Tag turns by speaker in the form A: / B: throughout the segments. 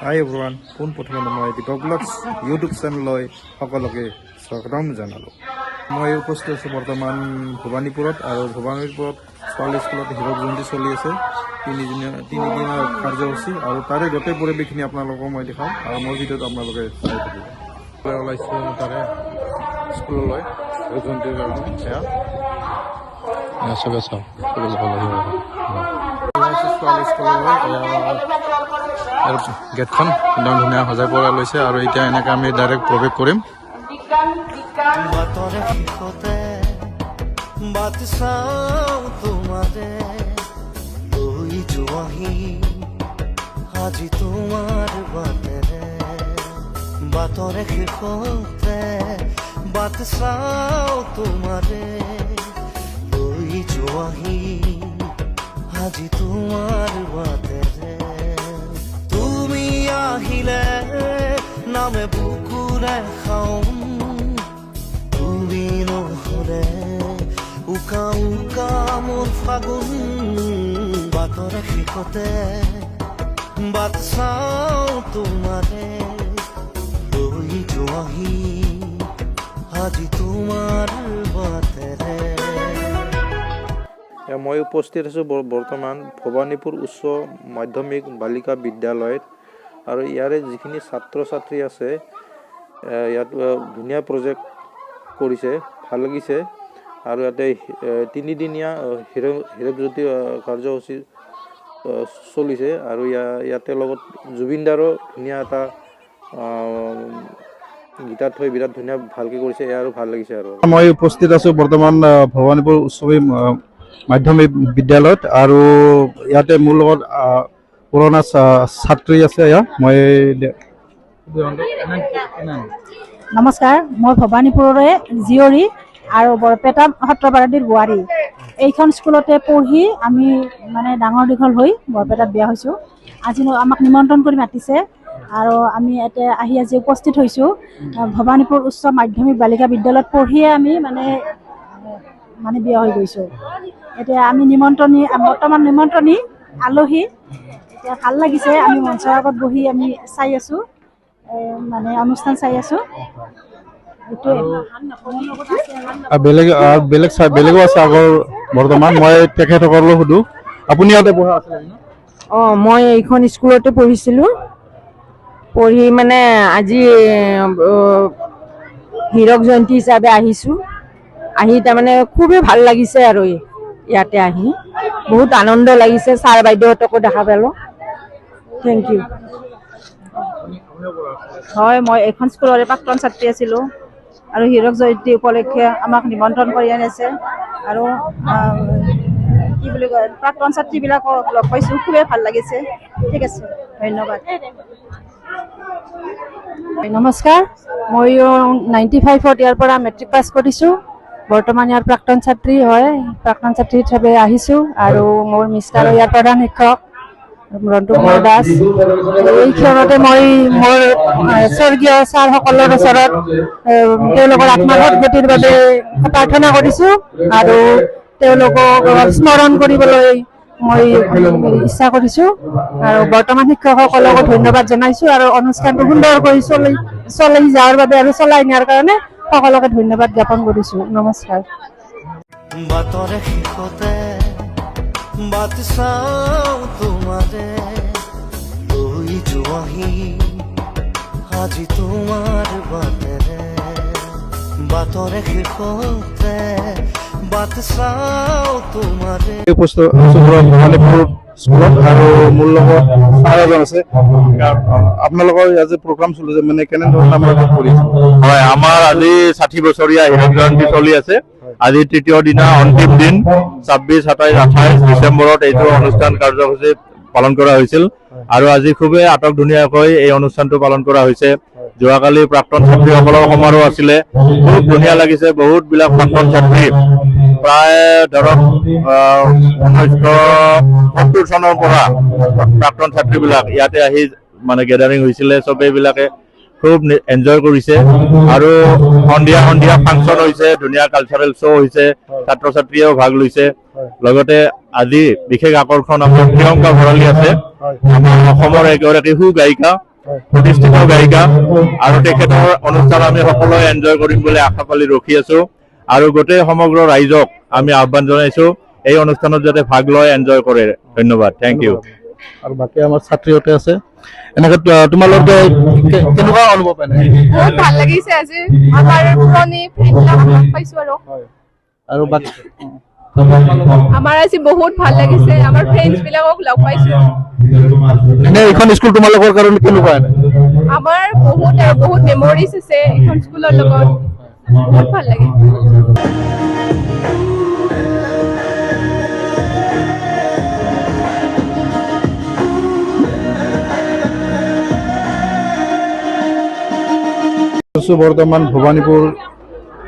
A: হাই everyone, পোনপ্ৰথমে মই Dipak blogs YouTube চেনেললৈ সকলোকে স্বাগতম জনালোঁ। মই উপস্থিত আছোঁ বৰ্তমান ভৱানীপুৰত, আৰু ভৱানীপুৰত ছোৱালী স্কুলত হীৰক জয়ন্তী চলি আছে। তিনিদিনৰ কাৰ্যসূচী, আৰু তাৰে গোটেই পৰিৱেশখিনি আপোনালোকক মই দেখাম, আৰু মোৰ ভিডিঅ'ত আপোনালোকে চাই থাকিব। ওলাইছোঁ তাৰে স্কুললৈ হীৰক জয়ন্তীৰ কাৰণে। চবে চাওঁ ছোৱালী স্কুললৈ আৰু গেটখন একদম ধুনীয়া সজাই পৰা লৈছে, আৰু এতিয়া এনেকৈ আমি ডাইৰেক্ট প্ৰৱেশ কৰিম।
B: আজি তোমাৰ বাটেৰে বাটৰে শেষতে বাট চাওঁ তোমাৰে লৈ যোৱাহি আজি তোমাৰ বাটেৰে তুমি আহিলে নামে বুকুৰে খাওঁ তুমি নহ'লে উকা উকা মোৰ ফাগুন বাটৰে শেষতে বাট চাওঁ তোমাৰে লৈ যোৱাহি আজি তোমাৰ বাটেৰে।
A: মই উপস্থিত আছোঁ বৰ্তমান ভৱানীপুৰ উচ্চ মাধ্যমিক বালিকা বিদ্যালয়ত, আৰু ইয়াৰে যিখিনি ছাত্ৰ ছাত্ৰী আছে ইয়াত ধুনীয়া প্ৰজেক্ট কৰিছে, ভাল লাগিছে। আৰু ইয়াতে তিনিদিনীয়া হীৰক জয়ন্তী কাৰ্যসূচী চলিছে, আৰু ইয়াতে লগত জুবিনদাৰো ধুনীয়া এটা গীটাৰ থৈ বিৰাট ধুনীয়া ভালকৈ কৰিছে, আৰু ভাল লাগিছে। আৰু মই উপস্থিত আছোঁ বৰ্তমান ভৱানীপুৰ উচ্চ মাধ্যমিক বিদ্যালয়ত, আৰু ইয়াতে মোৰ লগত পুৰণা ছাত্ৰী আছে। মই
C: নমস্কাৰ, মই ভৱানীপুৰৰে জীয়ৰী আৰু বৰপেটা সত্ৰপাৰাটিৰ বোৱাৰী। এইখন স্কুলতে পঢ়ি আমি মানে ডাঙৰ দীঘল হৈ বৰপেটাত বিয়া হৈছোঁ। আজি আমাক নিমন্ত্ৰণ কৰি মাতিছে, আৰু আমি ইয়াতে আজি উপস্থিত হৈছোঁ। ভৱানীপুৰ উচ্চ মাধ্যমিক বালিকা বিদ্যালয়ত পঢ়িয়ে আমি মানে বিয়া হৈ গৈছোঁ। এতিয়া আমি বৰ্তমান নিমন্ত্ৰণী আলহী। এতিয়া ভাল লাগিছে, আমি মঞ্চৰ আগত বহি আমি চাই আছোঁ, মানে অনুষ্ঠান চাই আছোঁ।
A: বেলেগো আছে আগৰ বৰ্তমান। মই তেখেতসকলক সুধো, আপুনি ইয়াতে পঢ়া আছে?
D: মই এইখন স্কুলতে পঢ়িছিলোঁ। পঢ়ি মানে আজি হীৰক জয়ন্তী হিচাপে আহিছোঁ। আহি তাৰমানে খুবেই ভাল লাগিছে, আৰু ইয়াতে আহি বহুত আনন্দ লাগিছে। ছাৰ বাইদেউহঁতকো দেখা পালোঁ। Thank you.
C: হয়, মই এইখন স্কুলৰে প্ৰাক্তন ছাত্ৰী আছিলোঁ, আৰু হীৰক জয়ন্তী উপলক্ষে আমাক নিমন্ত্ৰণ কৰি আনিছে, আৰু কি বুলি কয়, প্ৰাক্তন ছাত্ৰীবিলাকক লগ পাইছোঁ, খুবেই ভাল লাগিছে। ঠিক আছে, ধন্যবাদ। নমস্কাৰ, ময়ো 95ত ইয়াৰ পৰা মেট্ৰিক পাছ কৰিছোঁ। বৰ্তমান ইয়াৰ প্ৰাক্তন ছাত্ৰী হয়, প্ৰাক্তন ছাত্ৰী হিচাপে আহিছোঁ, আৰু মোৰ মিষ্টাৰ ইয়াৰ প্ৰধান শিক্ষক ৰন্তু কুমাৰ দাস। এই ক্ষণতে মই মোৰ স্বৰ্গীয় ছাৰসকলৰ ওচৰত তেওঁলোকৰ আত্মাৰ সদ্গতিৰ বাবে প্ৰাৰ্থনা কৰিছোঁ, আৰু তেওঁলোকক স্মৰণ কৰিবলৈ মই ইচ্ছা কৰিছোঁ, আৰু বৰ্তমান শিক্ষকসকলকো ধন্যবাদ জনাইছোঁ, আৰু অনুষ্ঠানটো সুন্দৰকৈ চলাই যোৱাৰ বাবে আৰু চলাই নিয়াৰ কাৰণে সকলোকে ধন্যবাদ জ্ঞাপন কৰিছোঁ। নমস্কাৰ।
B: বাটৰে শেষতে বাট চাওঁ তোমাৰে লৈ যোৱাহি আজি তোমাৰ বাটেৰে বাটৰে শেষতে বাট চাওঁ তোমাৰে।
A: ভৱানীপুৰ স্কুলত, আৰু মোৰ লগত ছাৰ এজন আছে। আপোনালোকৰ আজি প্ৰগ্ৰাম চলিছে, মানে কেনেধৰণে আপোনালোকে কৰিছে?
E: হয়, আমাৰ আজি 60 বছৰীয়া হীৰক জয়ন্তী চলি আছে। আজি তৃতীয় দিনা, অন্তিম দিন 26, 27, 28 ডিচেম্বৰত এইটো অনুষ্ঠান কাৰ্যসূচী পালন কৰা হৈছিল, আৰু আজি খুবেই আটক ধুনীয়াকৈ এই অনুষ্ঠানটো পালন কৰা হৈছে। যোৱাকালি প্ৰাক্তন ছাত্ৰীসকলৰ সমাৰোহ আছিলে, খুব ধুনীয়া লাগিছে। বহুতবিলাক প্ৰাক্তন ছাত্ৰী, প্ৰায় ধৰক 1970 চনৰ পৰা প্ৰাক্তন ছাত্ৰীবিলাক ইয়াতে আহি মানে গেডাৰিং হৈছিলে। চবেইবিলাকে খুব এনজয় কৰিছে, আৰু সন্ধিয়া ফাংচন হৈছে, ধুনীয়া কালচাৰেল শ্ব' হৈছে, ছাত্ৰ ছাত্ৰীয়েও ভাগ লৈছে। লগতে আজি বিশেষ আকৰ্ষণ আমাৰ প্ৰিয়ংকা ভৰালী আছে, আমাৰ অসমৰ এগৰাকী সু গায়িকা, প্ৰতিষ্ঠিত গায়িকা আৰু তেখেতৰ অনুষ্ঠান আমি সকলোৱে এনজয় কৰিম বুলি আশা পালি ৰখি আছো আৰু গোটেই সমগ্ৰ ৰাইজক আমি আহ্বান জনাইছো এই অনুষ্ঠানত যাতে ভাগ লয় এনজয় কৰে ধন্যবাদ থ্যাংক ইউ
A: আৰু বাকী আমাৰ ছাত্ৰীহঁতে আছে এনেকে তোমালোকে কেনেকুৱা অনুভৱ এনে
F: বহুত ভাল লাগিছে আজি আমাৰ পুৰণি ফ্ৰেণ্ডবিলাক লগ পাইছো
A: আৰু বাকী
F: আমাৰ আজি বহুত ভাল লাগিছে আমাৰ ফ্ৰেণ্ডছ বিলাকক লগ পাইছো
A: এনে এইখন স্কুল তোমালোকৰ কাৰণে কেনেকুৱা এনে
F: আমাৰ বহুত মেমৰিজ আছে এইখন স্কুলৰ লগত বহুত ভাল লাগে
A: বৰ্তমান ভবানীপুৰ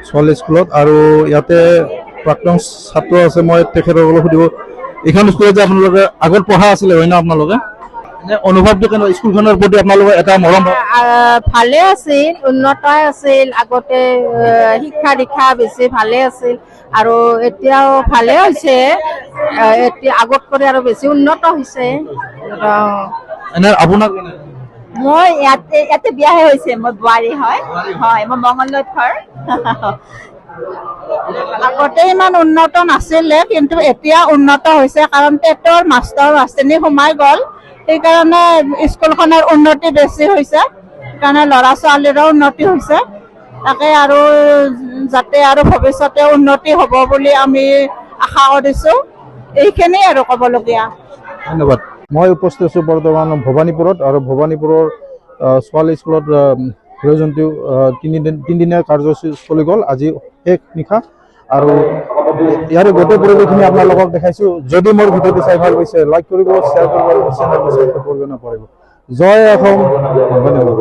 A: ছোৱালী স্কুলত আৰু ইয়াতে প্ৰাক্তন ছাত্ৰ আছে মই তেখেতসকলক সুধিব এইখন স্কুলত যে আপোনালোকে আগত পঢ়া আছিলে হয় না আপোনালোকে এনে অনুভৱটো কেনেকুৱা স্কুলখনৰ প্ৰতি আপোনালোকৰ এটা মৰম
D: ভালে আছিল উন্নতই আছিল আগতে শিক্ষা দীক্ষা বেছি ভালে আছিল আৰু এতিয়াও ভালে হৈছে এতিয়া আগত কৰি আৰু বেছি উন্নত হৈছে
A: এনে আপোনাক
D: মই ইয়াতে বিয়াহে হৈছে মই বোৱাৰী হয় মই মংগলদৈত ঘৰ আগতে ইমান উন্নত নাছিলে কিন্তু এতিয়া উন্নত হৈছে কাৰণ টেটৰ মাষ্টৰ মাষ্টৰণী সোমাই গ'ল সেইকাৰণে স্কুলখনৰ উন্নতি বেছি হৈছে সেইকাৰণে ল'ৰা ছোৱালীৰো উন্নতি হৈছে তাকে আৰু যাতে আৰু ভৱিষ্যতে উন্নতি হ'ব বুলি আমি আশা কৰিছোঁ এইখিনিয়ে আৰু ক'বলগীয়া
A: ধন্যবাদ মই উপস্থিত আছোঁ বৰ্তমান ভবানীপুৰত আৰু ভবানীপুৰৰ ছোৱালী স্কুলত হীৰকজয়ন্তী তিনিদিনীয়া কাৰ্যসূচী চলি গ'ল আজি শেষ নিশা আৰু ইয়াৰে গোটেই পৰিৱেশখিনি আপোনালোকক দেখাইছোঁ যদি মোৰ ভিডিঅ'টো চাই ভাল পাইছে লাইক কৰিব শ্বেয়াৰ কৰিব আৰু চেনেলটো ছাবস্ক্ৰাইব কৰিব নাপাহৰিব জয় অসম ধন্যবাদ